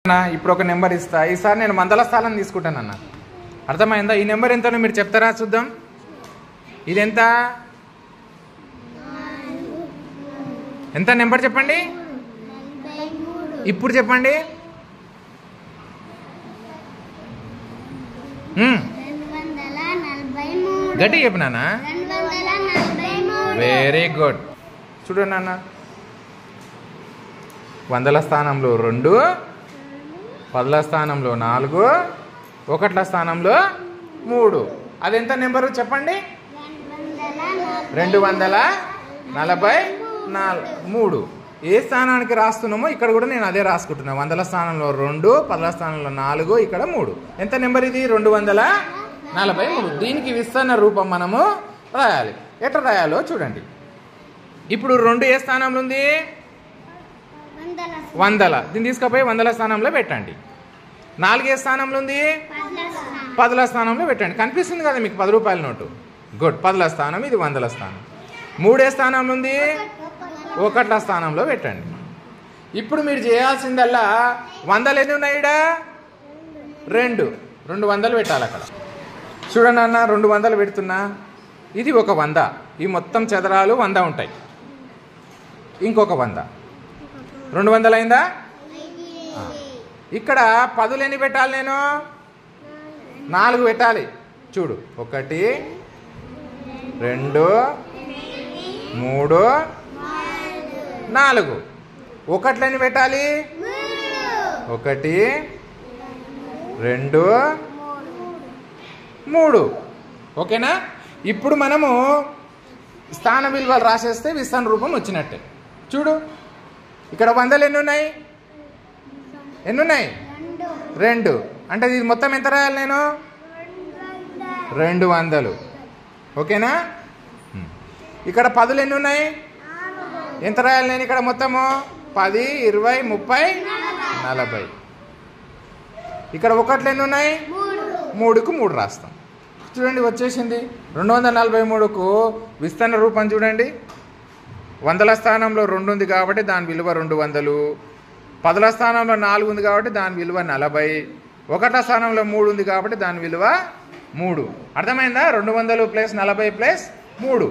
ఇప్పుడు ఒక నెంబర్ ఇస్తా. ఈసారి నేను వందల స్థానం తీసుకుంటానన్న. అర్థమైందా? ఈ నెంబర్ ఎంతనో మీరు చెప్తారా చూద్దాం. ఇది ఎంత ఎంత నెంబర్ చెప్పండి. ఇప్పుడు చెప్పండి. గట్టి చెప్పు నాన్న. Very good. చూడు నాన్న, వందల స్థానంలో 2, పదుల స్థానంలో 4, ఒకట్ల స్థానంలో 3. అది ఎంత నెంబరు చెప్పండి. 243. ఏ స్థానానికి రాస్తున్నామో ఇక్కడ కూడా నేను అదే రాసుకుంటున్నాను. వందల స్థానంలో 2, పదుల స్థానంలో 4, ఇక్కడ 3. ఎంత నెంబర్ ఇది? 243. దీనికి విస్తరణ రూపం మనము రాయాలి. ఎట్లా రాయాలో చూడండి. ఇప్పుడు 2 ఏ స్థానంలో ఉంది? వందల. దీన్ని తీసుకుపోయి వందల స్థానంలో పెట్టండి. 4 ఏ స్థానంలో ఉంది? పదుల స్థానంలో పెట్టండి. కనిపిస్తుంది కదా మీకు 10 రూపాయల నోటు. గుడ్. పదుల స్థానం, ఇది వందల స్థానం. 3 ఏ స్థానంలో ఉంది? ఒకట్ల స్థానంలో పెట్టండి. ఇప్పుడు మీరు చేయాల్సిందల్లా వందలు ఎన్ని ఉన్నాయి? 2 200 పెట్టాలి అక్కడ. చూడండి అన్న, 200 పెడుతున్నా. ఇది ఒక 100. ఈ మొత్తం చదరాలు 100 ఉంటాయి. ఇంకొక 100. 200 అయిందా? ఇక్కడ 10 ఎన్ని పెట్టాలి? నేను 4 పెట్టాలి. చూడు, 1 2 3 4. ఒకట్లు ఎన్ని పెట్టాలి? 1 2 3. ఓకేనా? ఇప్పుడు మనము స్థాన విలువలు రాసేస్తే విస్తరణ రూపం వచ్చినట్టే. చూడు, ఇక్కడ 100 ఎన్ని ఉన్నాయి? 2. అంటే ఇది మొత్తం ఎంత రాయాలి నేను? 200. ఓకేనా? ఇక్కడ 10 ఎన్ని ఉన్నాయి? ఎంత రాయాలి నేను ఇక్కడ మొత్తము? 10 20 30 40. ఇక్కడ ఒకట్లు ఎన్ని ఉన్నాయి? 3కు 3 రాస్తాం. చూడండి, వచ్చేసింది. 243కు విస్తరణ రూపం చూడండి. వందల స్థానంలో 2 ఉంది కాబట్టి దాని విలువ 200. పదుల స్థానంలో 4 ఉంది కాబట్టి దాని విలువ 40. ఒకట్ల స్థానంలో 3 ఉంది కాబట్టి దాని విలువ 3. అర్థమైందా? 200 + 40 + 3.